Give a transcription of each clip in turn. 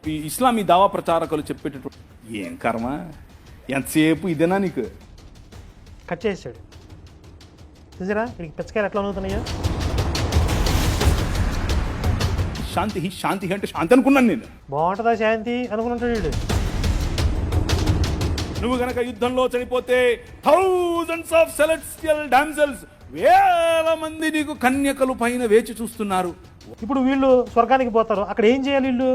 ఈ ఇస్లామీ దావా ప్రచారకులు చెప్పేటటువంటి ఏం కర్మ, ఎంతసేపు ఇదేనా నీకు? కట్ చేసాడు చూసారా, వీడికి పిచ్చకాయలు ఎట్లా అవుతున్నాయో. శాంతి శాంతి అంటే శాంతి అనుకున్నాను నేను. బాగుంటుందా శాంతి అనుకుంటాడు వీడు. నువ్వు గనక యుద్ధంలో చనిపోతే థౌజండ్స్ ఆఫ్ సెలెస్టియల్ డామ్సెల్స్, వేల మంది నీకు కన్యకలు పైన వేచి చూస్తున్నారు. ఇప్పుడు వీళ్ళు స్వర్గానికి పోతారు, అక్కడ ఏం చేయాలి? వీళ్ళు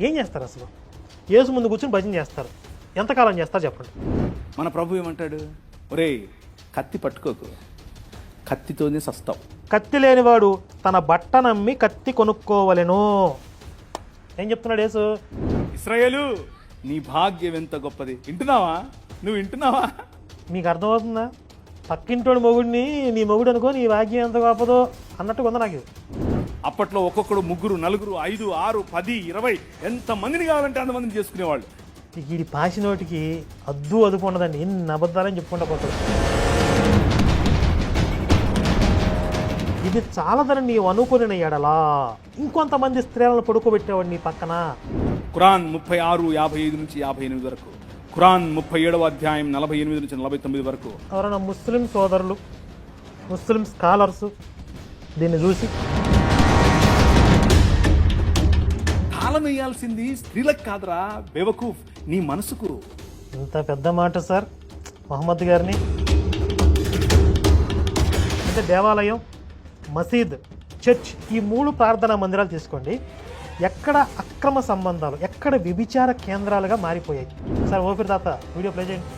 ఏం చేస్తారు అసలు? యేసు ముందు కూర్చొని భజన చేస్తారు. ఎంతకాలం చేస్తారు చెప్పండి? మన ప్రభు ఏమంటాడు? ఒరేయ్, కత్తి పట్టుకోకు, కత్తితోనే సస్తావు. కత్తి లేనివాడు తన బట్ట నమ్మి కత్తి కొనుక్కోవలెను. ఏం చెప్తున్నాడు యేసు? ఇశ్రాయేలు, నీ భాగ్యం ఎంత గొప్పది. వింటున్నావా? నువ్వు వింటున్నావా? మీకు అర్థమవుతుందా? పక్కింటోడి మొగుడిని నీ మొగుడు అనుకో, నీ భాగ్యం ఎంత గొప్పదో అన్నట్టు కొంద నాకు. అప్పట్లో ఒక్కొక్కడు 3, 4, 5, 6, 10, 20 ఎంత మందిని కావాలంటే అంతమందిని చేసుకునేవాళ్ళు. వీడి పాసి నోటికి అద్దు అదుపు ఉండదండి, ఎన్ని అబద్ధాలని చెప్పుకుంటా పోతాడు. ఇది చాలదని నీవు అనుకుని ఎడలా ఇంకొంతమంది స్త్రీలను పడుకోబెట్టేవాడు నీ పక్కన. ఖురాన్ 36:55 నుంచి 58 వరకు, ఖురాన్ 37వ అధ్యాయం 48 నుంచి 49 వరకు. ఎవరైనా ముస్లిం సోదరులు, ముస్లిం స్కాలర్స్ దీన్ని చూసి తాళం వేయాల్సింది స్త్రీలకు కాదురా బేవకూఫ్, నీ మనసుకు. ఇంత పెద్ద మాట సార్ మహమ్మద్ గారిని. అంటే దేవాలయం, మసీద్, చర్చ్, ఈ 3 ప్రార్థనా మందిరాలు తీసుకోండి. ఎక్కడ అక్రమ సంబంధాలు, ఎక్కడ వ్యభిచార కేంద్రాలుగా మారిపోయాయి. సార్ ఓపిరి తాత వీడియో ప్లే చేయండి.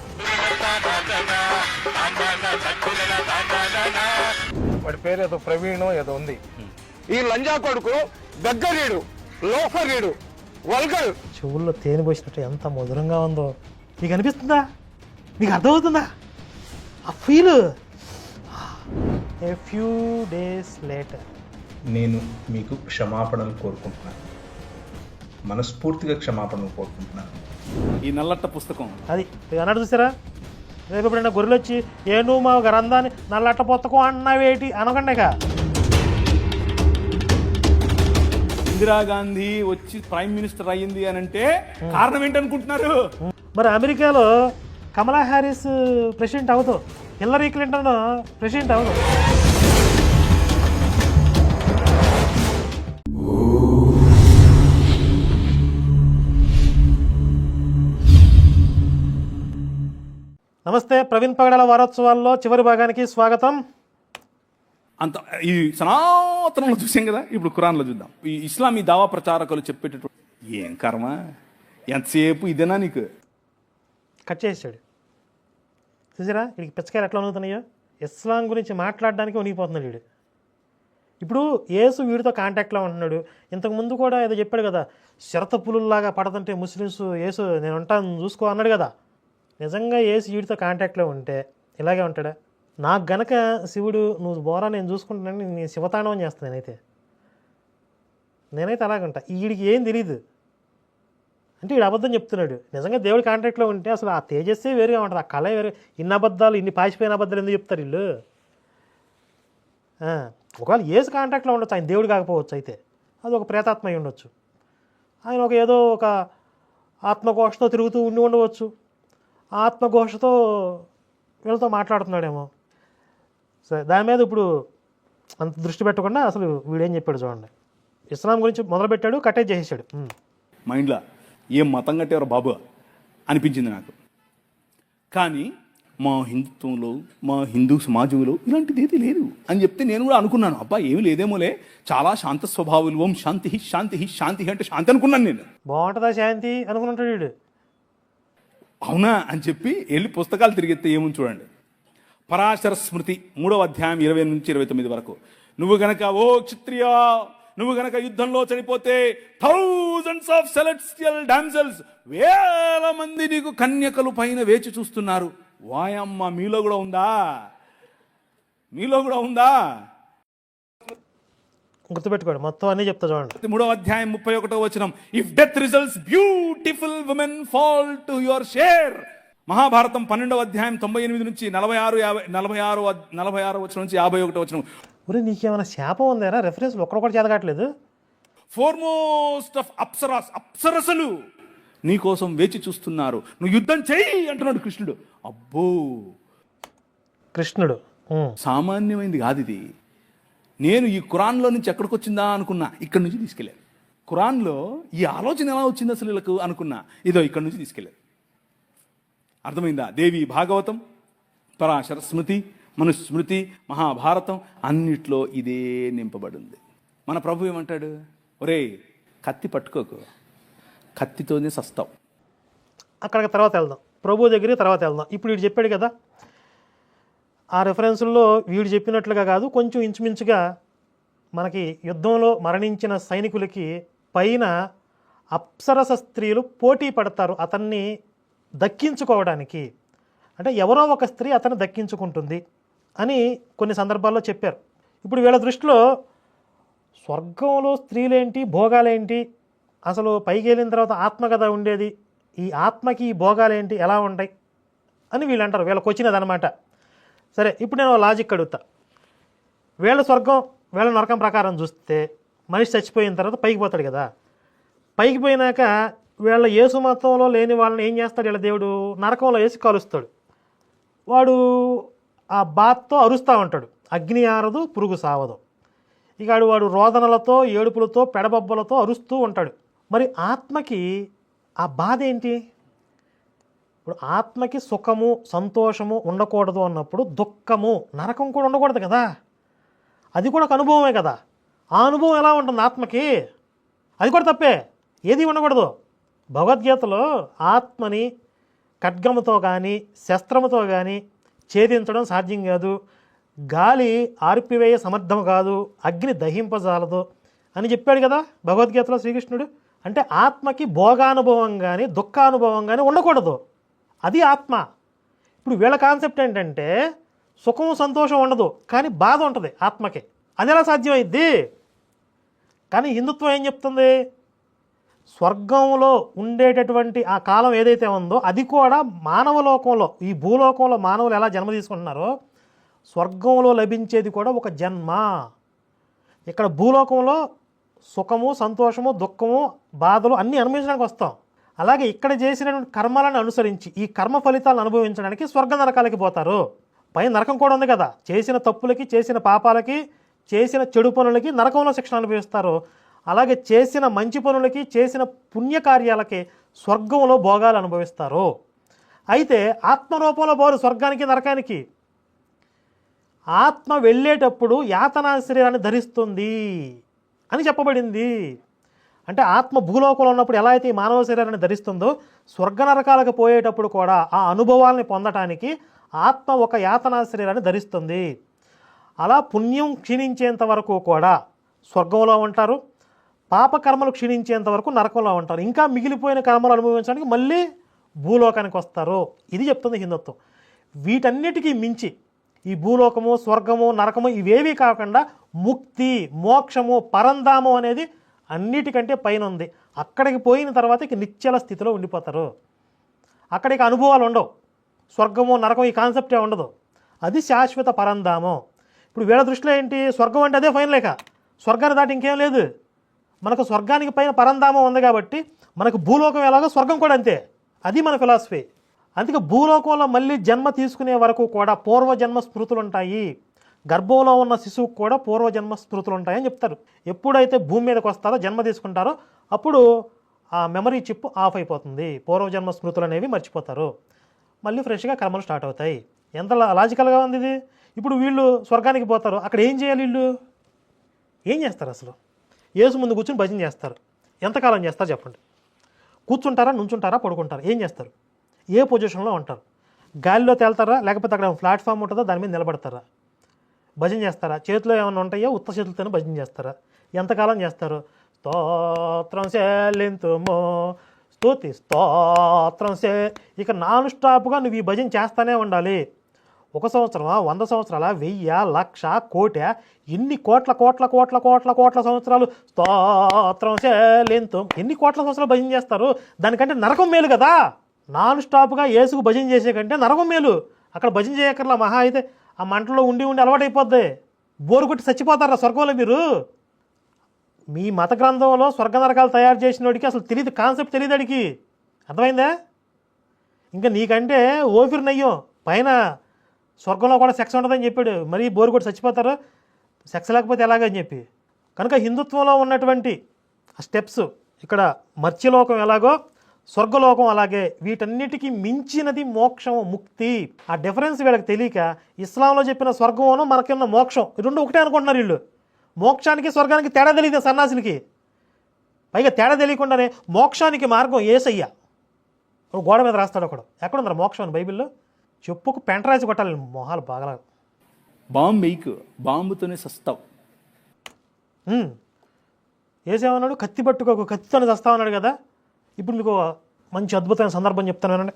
వాడి పేరు ఏదో ప్రవీణ్ ఏదో ఉంది. ఈ లంజా కొడుకు దగ్గరీడు, లోఫరీడు, వల్గర్. చెవుల్లో తేనె పోసినట్టు ఎంత మధురంగా ఉందో నీకు అనిపిస్తుందా? నీకు అర్థమవుతుందా ఆ feel? A few days later నేను మీకు క్షమాపణలు కోరుకుంటున్నాను, మనస్ఫూర్తిగా క్షమాపణలు కోరుకుంటున్నాను. ఈ నల్లట్ట పుస్తకం అది అన్నాడు చూసారా? రేపు ఎప్పుడైనా గొర్రెలు వచ్చి ఏ నువ్వు మా గ్రంథాన్ని నల్లట్ట పుస్తకం అన్నావేటి అనకండిగా. ఇందిరాగాంధీ వచ్చి ప్రైమ్ మినిస్టర్ అయ్యింది అని అంటే కారణం ఏంటనుకుంటున్నారు? మరి అమెరికాలో కమలా హ్యారిస్ ప్రెసిడెంట్ అవుతావు, హిల్లరీ క్లింటన్ ప్రెసిడెంట్ అవుతావు. నమస్తే, ప్రవీణ్ పగడాల వారోత్సవాల్లో చివరి భాగానికి స్వాగతం. అంత ఈ సనాతనంలో చూసాం కదా, ఇప్పుడు ఖురాన్లో చూద్దాం. ఈ ఇస్లామీ దావా ప్రచారకులు చెప్పేటటువంటి ఏం కర్మ, ఎంతసేపు ఇదేనా నీకు? కట్ చేసాడు చూసారా, వీడికి పిచ్చకాయలు ఎట్లా అవుతున్నాయో. ఇస్లాం గురించి మాట్లాడడానికి వణిగిపోతున్నాడు వీడు. ఇప్పుడు యేసు వీడితో కాంటాక్ట్లో ఉంటున్నాడు. ఇంతకుముందు కూడా ఏదో చెప్పాడు కదా, శరత పులుల్లాగా పడదంటే ముస్లిమ్స్ యేసు నేను ఉంటాను చూసుకో అన్నాడు కదా. నిజంగా యేసు వీడితో కాంటాక్ట్లో ఉంటే ఇలాగే ఉంటాడా? నాకు గనక శివుడు నువ్వు బోరా నేను చూసుకుంటున్నాను, నేను శివతాండవం చేస్తాను. నేనైతే అలాగంటా. వీడికి ఏం తెలియదు అంటే వీడు అబద్ధం చెప్తున్నాడు. నిజంగా దేవుడి కాంటాక్ట్లో ఉంటే అసలు ఆ తేజస్సే వేరుగా ఉంటుంది, ఆ కళ వేరే. ఇన్ని అబద్ధాలు, ఇన్ని పాసిపోయిన అబద్ధాలు ఎందుకు చెప్తారు వీళ్ళు? ఒకవేళ యేసు కాంటాక్ట్లో ఉండొచ్చు, ఆయన దేవుడు కాకపోవచ్చు, అయితే అది ఒక ప్రేతాత్మ అయి ఉండొచ్చు. ఆయన ఏదో ఒక ఆత్మఘోషతో తిరుగుతూ ఉండవచ్చు. ఆ ఆత్మఘోషతో వీళ్ళతో మాట్లాడుతున్నాడేమో. సరే, దాని మీద ఇప్పుడు అంత దృష్టి పెట్టకుండా అసలు వీడేం చెప్పాడు చూడండి. ఇస్లాం గురించి మొదలుపెట్టాడు, కట్టేజ్ చేసేసాడు. మైండ్లో ఏం మతం కట్టేవారు బాబు అనిపించింది నాకు. కానీ మా హిందుత్వంలో, మా హిందూ సమాజంలో ఇలాంటిది ఏది లేదు అని చెప్తే నేను కూడా అనుకున్నాను, అబ్బా ఏమి లేదేమోలే, చాలా శాంత స్వభావులు, ఓం శాంతి శాంతి శాంతి అంటే శాంతి అనుకున్నాను నేను. బాగుంటుందా శాంతి అనుకుంటాడు వీడు. అవునా అని చెప్పి వెళ్ళి పుస్తకాలు తిరిగితే ఏముంది చూడండి. పరాశర స్మృతి 3వ అధ్యాయం 20 నుంచి 29 వరకు. నువ్వు గనక ఓ క్షత్రియ, నువ్వు గనక యుద్ధంలో చనిపోతే థౌజండ్స్ ఆఫ్ సెలెస్టియల్ డామ్సెల్స్, వేల మంది నీకు కన్యకలు పైన వేచి చూస్తున్నారు. వాయమ్మ, మీలో కూడా ఉందా? మీలో కూడా ఉందా? గుర్తుపెట్టుకోండి, మొత్తం అన్నీ చెప్తా చూడండి. 3వ అధ్యాయం 31వ వచనం. If death results, beautiful women fall to your share. Mahabharatam 12వ అధ్యాయం 98 నుంచి 46 వచనం నుంచి 51వ వచనం. ఒరే నీకేమైనా శాపం ఉందేనా? రెఫరెన్స్ ఒక్కడొకటి చేతకాట్లేదు. ఫోర్మోస్ట్ ఆఫ్ అప్సరసలు నీ కోసం వేచి చూస్తున్నారు, నువ్వు యుద్ధం చెయ్యి అంటున్నాడు కృష్ణుడు. అబ్బో, కృష్ణుడు సామాన్యమైంది కాదు ఇది. నేను ఈ ఖురాన్లో నుంచి ఎక్కడికి వచ్చిందా అనుకున్నా, ఇక్కడి నుంచి తీసుకెళ్ళారు. ఖురాన్లో ఈ ఆలోచన ఎలా వచ్చింది అసలు వీళ్ళకు అనుకున్నా, ఇదో ఇక్కడి నుంచి తీసుకెళ్ళారు. అర్థమైందా? దేవి భాగవతం, పరాశర స్మృతి, మనుస్మృతి, మహాభారతం అన్నిట్లో ఇదే నింపబడింది. మన ప్రభు ఏమంటాడు? ఒరేయ్, కత్తి పట్టుకోకు, కత్తితోనే సస్తావు. అక్కడికి తర్వాత వెళ్దాం, ప్రభు దగ్గరికి తర్వాత వెళ్దాం. ఇప్పుడు వీడు చెప్పాడు కదా, ఆ రెఫరెన్సుల్లో వీడు చెప్పినట్లుగా కాదు, కొంచెం ఇంచుమించుగా మనకి యుద్ధంలో మరణించిన సైనికులకి పైన అప్సరస స్త్రీలు పోటీ పడతారు అతన్ని దక్కించుకోవడానికి. అంటే ఎవరో ఒక స్త్రీ అతన్ని దక్కించుకుంటుంది అని కొన్ని సందర్భాల్లో చెప్పారు. ఇప్పుడు వీళ్ళ దృష్టిలో స్వర్గంలో స్త్రీలేంటి, భోగాలేంటి, అసలు పైకి వెళ్ళిన తర్వాత ఆత్మ కదా ఉండేది, ఈ ఆత్మకి ఈ భోగాలేంటి, ఎలా ఉంటాయి అని వీళ్ళు అంటారు. వీళ్ళకి వచ్చినదనమాట. సరే, ఇప్పుడు నేను లాజిక్ అడుగుతా. వీళ్ళ స్వర్గం వీళ్ళ నరకం ప్రకారం చూస్తే మనిషి చచ్చిపోయిన తర్వాత పైకి పోతాడు కదా. పైకి పోయినాక వీళ్ళ యేసు మతంలో లేని వాళ్ళని ఏం చేస్తాడు వీళ్ళ దేవుడు? నరకంలో వేసి కలుస్తాడు. వాడు ఆ బాత్తో అరుస్తూ ఉంటాడు, అగ్ని ఆరదు పురుగు సావదు. ఇక వాడు రోదనలతో, ఏడుపులతో, పెడబొబ్బలతో అరుస్తూ ఉంటాడు. మరి ఆత్మకి ఆ బాధ ఏంటి? ఇప్పుడు ఆత్మకి సుఖము సంతోషము ఉండకూడదు అన్నప్పుడు దుఃఖము నరకం కూడా ఉండకూడదు కదా. అది కూడా ఒక అనుభవమే కదా. ఆ అనుభవం ఎలా ఉంటుంది ఆత్మకి? అది కూడా తప్పే, ఏది ఉండకూడదు. భగవద్గీతలో ఆత్మని ఖడ్గముతో కానీ శస్త్రముతో కానీ ఛేదించడం సాధ్యం కాదు, గాలి ఆర్పివేయ సమర్థం కాదు, అగ్ని దహింపజాలదు అని చెప్పాడు కదా భగవద్గీతలో శ్రీకృష్ణుడు. అంటే ఆత్మకి భోగానుభవం కానీ దుఃఖానుభవం కానీ ఉండకూడదు, అది ఆత్మ. ఇప్పుడు వీళ్ళ కాన్సెప్ట్ ఏంటంటే సుఖం సంతోషం ఉండదు కానీ బాధ ఉంటుంది ఆత్మకి. అది ఎలా సాధ్యమైద్ది? కానీ హిందుత్వం ఏం చెప్తుంది? స్వర్గంలో ఉండేటటువంటి ఆ కాలం ఏదైతే ఉందో అది కూడా మానవ లోకంలో, ఈ భూలోకంలో మానవులు ఎలా జన్మ తీసుకుంటున్నారో స్వర్గంలో లభించేది కూడా ఒక జన్మ. ఇక్కడ భూలోకంలో సుఖము సంతోషము దుఃఖము బాధలు అన్నీ అనుభవించడానికి వస్తాం. అలాగే ఇక్కడ చేసినటువంటి కర్మలను అనుసరించి ఈ కర్మ ఫలితాలను అనుభవించడానికి స్వర్గ నరకాలకి పోతారు. పైన నరకం కూడా ఉంది కదా, చేసిన తప్పులకి, చేసిన పాపాలకి, చేసిన చెడు పనులకి నరకంలో శిక్షణ అనుభవిస్తారు. అలాగే చేసిన మంచి పనులకి, చేసిన పుణ్యకార్యాలకి స్వర్గంలో భోగాలు అనుభవిస్తారు. అయితే ఆత్మరూపంలో పోరు స్వర్గానికి నరకానికి. ఆత్మ వెళ్ళేటప్పుడు యాతనా శరీరాన్ని ధరిస్తుంది అని చెప్పబడింది. అంటే ఆత్మ భూలోకంలో ఉన్నప్పుడు ఎలా అయితే ఈ మానవ శరీరాన్ని ధరిస్తుందో స్వర్గ నరకాలకు పోయేటప్పుడు కూడా ఆ అనుభవాల్ని పొందటానికి ఆత్మ ఒక యాతనా శరీరాన్ని ధరిస్తుంది. అలా పుణ్యం క్షీణించేంత వరకు కూడా స్వర్గంలో ఉంటారు, పాపకర్మలు క్షీణించేంత వరకు నరకంలో ఉంటారు. ఇంకా మిగిలిపోయిన కర్మలు అనుభవించడానికి మళ్ళీ భూలోకానికి వస్తారు. ఇది చెప్తుంది హిందుత్వం. వీటన్నిటికీ మించి ఈ భూలోకము, స్వర్గము, నరకము ఇవేవీ కాకుండా ముక్తి, మోక్షము, పరంధామం అనేది అన్నిటికంటే పైన ఉంది. అక్కడికి పోయిన తర్వాత ఇక నిశ్చల స్థితిలో ఉండిపోతారు. అక్కడికి అనుభవాలు ఉండవు. స్వర్గము నరకం ఈ కాన్సెప్టే ఉండదు. అది శాశ్వత పరంధామం. ఇప్పుడు వీళ్ళ దృష్టిలో ఏంటి? స్వర్గం అంటే అదే ఫైన్ లేక, స్వర్గాన్ని దాటి ఇంకేం లేదు. మనకు స్వర్గానికి పైన పరంధామం ఉంది కాబట్టి మనకు భూలోకం ఎలాగో స్వర్గం కూడా అంతే. అది మన ఫిలాసఫీ. అందుకే భూలోకంలో మళ్ళీ జన్మ తీసుకునే వరకు కూడా పూర్వజన్మ స్మృతులు ఉంటాయి. గర్భంలో ఉన్న శిశువుకు కూడా పూర్వజన్మ స్మృతులు ఉంటాయని చెప్తారు. ఎప్పుడైతే భూమి మీదకి వస్తారో, జన్మ తీసుకుంటారో అప్పుడు ఆ మెమరీ చిప్ ఆఫ్ అయిపోతుంది. పూర్వజన్మ స్మృతులు అనేవి మర్చిపోతారు. మళ్ళీ ఫ్రెష్గా కర్మలు స్టార్ట్ అవుతాయి. ఎంత లాజికల్గా ఉంది ఇది. ఇప్పుడు వీళ్ళు స్వర్గానికి పోతారు, అక్కడ ఏం చేయాలి? వీళ్ళు ఏం చేస్తారు? అసలు యేసు ముందు కూర్చొని భజన చేస్తారు. ఎంతకాలం చేస్తారు చెప్పండి? కూర్చుంటారా, నుంచుంటారా, పడుకుంటారా? ఏం చేస్తారు? ఏ పొజిషన్లో ఉంటారు? గాలిలో తేల్తారా, లేకపోతే అక్కడ ప్లాట్ఫామ్ ఉంటుందో దాని మీద నిలబడతారా? భజన చేస్తారా? చేతిలో ఏమైనా ఉంటాయో ఉత్త చేతులతోనే భజన చేస్తారా? ఎంతకాలం చేస్తారు? స్తోత్రం చెల్లింతుమో, స్తుతి స్తోత్రం సే. ఇక నాన్ స్టాప్గా నువ్వు ఈ భజన చేస్తానే ఉండాలి. 1 సంవత్సరమా, 100 సంవత్సరాల, 1000, 1,00,000, కోటి, ఎన్ని కోట్ల కోట్ల కోట్ల కోట్ల కోట్ల సంవత్సరాలు స్తోత్రం చెల్లింతుం, ఎన్ని కోట్ల సంవత్సరాలు భజన చేస్తారు? దానికంటే నరకం మేలు కదా. నాన్ స్టాప్గా యేసుకు భజన చేసే కంటే నరకం మేలు. అక్కడ భజన చేయక్కర్లా, మహా అయితే ఆ మంటలో ఉండి ఉండి అలవాటైపోద్ది. బోరు కొట్టి చచ్చిపోతారా స్వర్గంలో మీరు? మీ మత గ్రంథంలో స్వర్గ నరకాలు తయారు చేసినోడికి అసలు తెలియదు, కాన్సెప్ట్ తెలియదు అడిగి. అర్థమైందా? ఇంకా నీకంటే ఓఫిర్ నయ్యం పైన స్వర్గంలో కూడా సెక్స్ ఉంటుందని చెప్పాడు. మరీ బోరు కూడా చచ్చిపోతారు సెక్స్ లేకపోతే ఎలాగని చెప్పి. కనుక హిందుత్వంలో ఉన్నటువంటి ఆ స్టెప్స్ ఇక్కడ మర్త్యలోకం ఎలాగో స్వర్గలోకం అలాగే, వీటన్నిటికీ మించినది మోక్షం, ముక్తి. ఆ డిఫరెన్స్ వీళ్ళకి తెలియక ఇస్లాంలో చెప్పిన స్వర్గంలో మనకున్న మోక్షం రెండు ఒకటే అనుకుంటున్నారు వీళ్ళు. మోక్షానికి స్వర్గానికి తేడా తెలియదు సన్నాసులకి. పైగా తేడా తెలియకుండానే మోక్షానికి మార్గం యేసయ్య గోడ మీద రాస్తాడు ఒకడు. ఎక్కడుందరు మోక్షం అని బైబిల్లో? చెప్పుకు పెంటరాసి కొట్టాలి మొహాలు బాగా. బాంబు వేయకు, బాంబుతోనే సస్తావు. ఏసేమన్నాడు? కత్తి పట్టుకోకు, కత్తితోనే చస్తామన్నాడు కదా. ఇప్పుడు మీకు మంచి అద్భుతమైన సందర్భం చెప్తాను వినండి.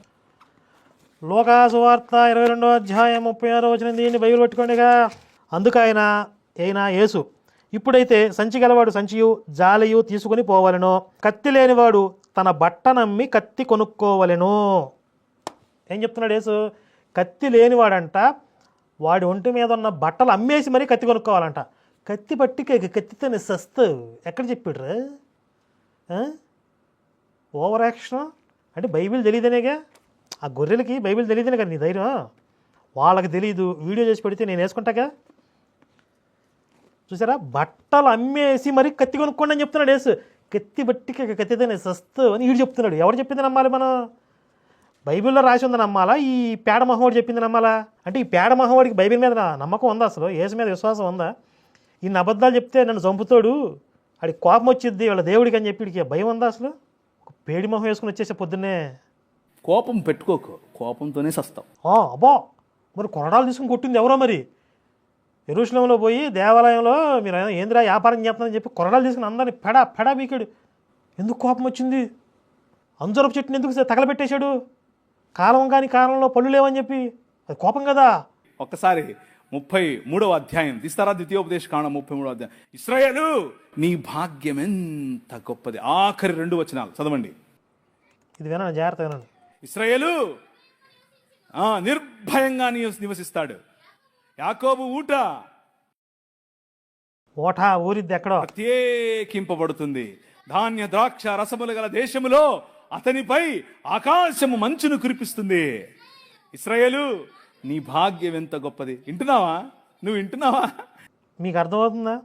లోకాసు వార్త 22వ అధ్యాయం 36వ వచనం, దీన్ని బైబిల్ పట్టుకోండిగా. అందుకు అయినా యేసు, ఇప్పుడైతే సంచి గలవాడు సంచియు జాలియు తీసుకుని పోవలెను, కత్తి లేనివాడు తన బట్టనమ్మి కత్తి కొనుక్కోవలెను. ఏం చెప్తున్నాడు యేసు? కత్తి లేనివాడంట వాడి ఒంటి మీద ఉన్న బట్టలు అమ్మేసి మరీ కత్తి కొనుక్కోవాలంట. కత్తి పట్టిక కత్తితోనే సస్తు ఎక్కడ చెప్పాడురా? ఓవర్ యాక్షన్ అంటే బైబిల్ తెలియదనేగా. ఆ గొర్రెలకి బైబిల్ తెలియదనే కదా నీ ధైర్యం. వాళ్ళకి తెలీదు, వీడియో చేసి పెడితే నేను వేసుకుంటాగా. చూసారా? బట్టలు అమ్మేసి మరి కత్తి కొనుక్కోండి అని చెప్తున్నాడు యేసు. కత్తి బట్టిక కత్తితోనే సస్తు అని వీడు చెప్తున్నాడు. ఎవరు చెప్పింది నమ్మాలి మనం? బైబిల్లో రాసి ఉంది నమ్మాలా, ఈ పేడ మహమ్మడు చెప్పింది నమ్మాలా? అంటే ఈ పేడ మహమ్మడికి బైబిల్ మీద నమ్మకం ఉందా? అసలు యేసు మీద విశ్వాసం ఉందా? ఇన్ని అబద్ధాలు చెప్తే నన్ను చంపుతాడు, ఆడికి కోపం వచ్చిద్ది వీళ్ళ దేవుడికి అని చెప్పి వీడికి భయం ఉందా అసలు? ఒక పేడి మొహం వేసుకుని వచ్చేసే పొద్దున్నే. కోపం పెట్టుకోకు, కోపంతోనే సస్తావు. అబ్బా, మరి కొరడాలు తీసుకుని కొట్టింది ఎవరో? మరి యెరూషలేములో పోయి దేవాలయంలో మీరు ఏందిరా వ్యాపారం చేస్తున్నారని చెప్పి కొరడాలు తీసుకుని అందరినీ పెడా బీకాడు. ఎందుకు కోపం వచ్చింది? అంజరపు చెట్టుని ఎందుకు తగలబెట్టేశాడు? కాలం కాని కాలంలో పళ్ళు లేవని చెప్పి. అది కోపం కదా. ఒక్కసారి 33వ అధ్యాయం తీస్తారా? ద్వితీయోపదేశ కాండం 33వ అధ్యాయం. ఇశ్రాయేలు నీ భాగ్యం ఎంత గొప్పది. ఆఖరి 2 వచనాలు చదవండి. ఇది వినండి, జాగ్రత్త వినండి. ఇశ్రాయేలు నిర్భయంగా నివసిస్తాడు. యాకోబు ఓటా ఊరిద్ది ఎక్కడో ప్రత్యేకింపబడుతుంది. ధాన్య ద్రాక్ష రసములు గల దేశములో అతనిపై ఆకాశము మంచును కురిపిస్తుంది. ఇశ్రాయేలు నీ భాగ్యం ఎంత గొప్పది. వింటున్నావా? నువ్వు వింటున్నావా? మీకు అర్థమవుతుందా?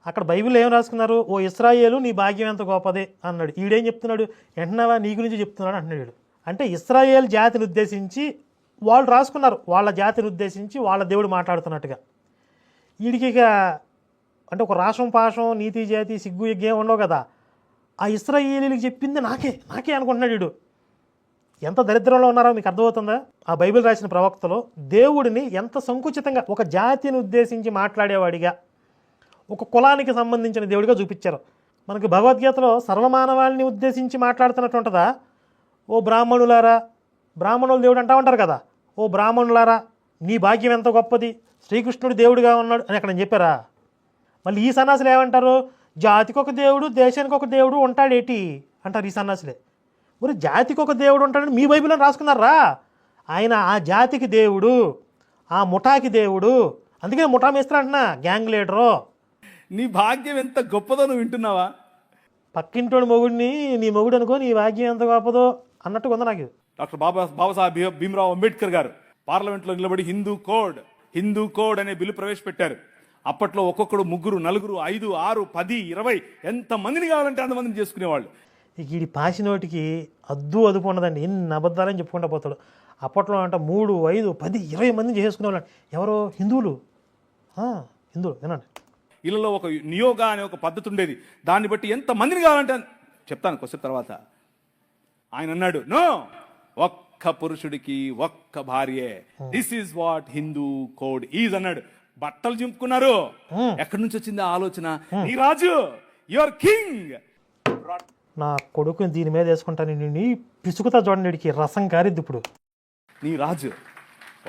అక్కడ బైబిల్ ఏం రాసుకున్నారు? ఓ ఇశ్రాయేలు నీ భాగ్యం ఎంత గొప్పది అన్నాడు. ఈడేం చెప్తున్నాడు? వింటున్నావా? నీ గురించి చెప్తున్నాడు అంటున్నాడు. అంటే ఇశ్రాయేల్ జాతిని ఉద్దేశించి వాళ్ళు రాసుకున్నారు, వాళ్ళ జాతిని ఉద్దేశించి వాళ్ళ దేవుడు మాట్లాడుతున్నట్టుగా. వీడికి ఇక అంటే ఒక రాష్ట్రం పాశం నీతి జాతి సిగ్గు ఎగ్గేం ఉండవు కదా. ఆ ఇశ్రాయేలీలకు చెప్పింది నాకే అనుకుంటున్నాడు వీడు. ఎంత దరిద్రంలో ఉన్నారో మీకు అర్థమవుతుందా? ఆ బైబిల్ రాసిన ప్రవక్తలో దేవుడిని ఎంత సంకుచితంగా ఒక జాతిని ఉద్దేశించి మాట్లాడేవాడిగా, ఒక కులానికి సంబంధించిన దేవుడిగా చూపించారు. మనకి భగవద్గీతలో సర్వమానవాళిని ఉద్దేశించి మాట్లాడుతున్నట్టు ఉంటుందా? ఓ బ్రాహ్మణులారా, బ్రాహ్మణుల దేవుడు అంటా ఉంటారు కదా. ఓ బ్రాహ్మణులారా నీ భాగ్యం ఎంత గొప్పది, శ్రీకృష్ణుడు దేవుడిగా ఉన్నాడు అని అక్కడ చెప్పారా? మళ్ళీ ఈ సన్నాసులు ఏమంటారు? జాతికి ఒక దేవుడు దేశానికి ఒక దేవుడు ఉంటాడేటి అంటారు ఈ సన్నాసులే. మరి జాతికి ఒక దేవుడు ఉంటాడని మీ బైబిల్లో రాసుకున్నారా? ఆయన ఆ జాతికి దేవుడు, ఆ ముఠాకి దేవుడు. అందుకే ముఠా మేస్త్రి అంటున్నా, గ్యాంగ్ లీడరు. నీ భాగ్యం ఎంత గొప్పదో నువ్వు వింటున్నావా? పక్కింటోడి మొగుడిని నీ మొగుడు అనుకో, నీ భాగ్యం ఎంత గొప్పదో అన్నట్టుగా ఉంది నాకు. డాక్టర్ బాబాసాహెబ్ భీమ్రావ్ అంబేద్కర్ గారు పార్లమెంట్లో నిలబడి హిందూ కోడ్ అనే బిల్లు ప్రవేశపెట్టారు. అప్పట్లో ఒక్కొక్కడు 3, 4, 5, 6, 10, 20 ఎంత మందిని కావాలంటే అంతమందిని చేసుకునేవాళ్ళు. ఇక ఈ పాసినోటికి అదుపు ఉండదండి. ఎన్ని అబద్ధాలని చెప్పుకుంటా పోతాడు. అప్పట్లో అంట 3, 5, 10, 20 మందిని చేసుకునేవాళ్ళు. ఎవరో హిందువులు వినండి. ఇళ్ళలో ఒక నియోగా అనే ఒక పద్ధతి ఉండేది. దాన్ని బట్టి ఎంత మందిని కావాలంటే చెప్తాను కొద్దిసేపు తర్వాత. ఆయన అన్నాడు, నో, ఒక్క పురుషుడికి ఒక్క భార్యే. This is what Hindu code is అన్నాడు. బట్టలు చింపుకున్నారు. ఎక్కడి నుంచి వచ్చింది ఆలోచన? నీ రాజు, యువర్ కింగ్. నా కొడుకుని దీని మీద వేసుకుంటాను, నీ పిసుకుతా చూడండి, వీడికి రసం కారిద్ది. ఇప్పుడు నీ రాజు